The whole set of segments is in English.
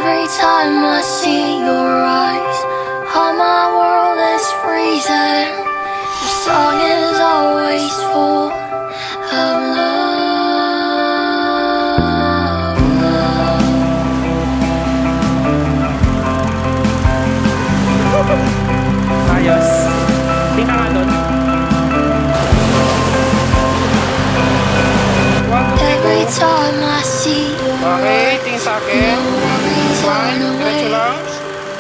Every time I see your eyes, all my world is freezing. Your song is always full of love. Ayos. Tingnan nga doon. Every time I see your Okay, tingin sa akin. Fine, diretso lang.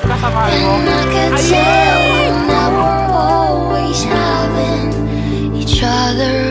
Kasama mo. and I could tell that we're always having each other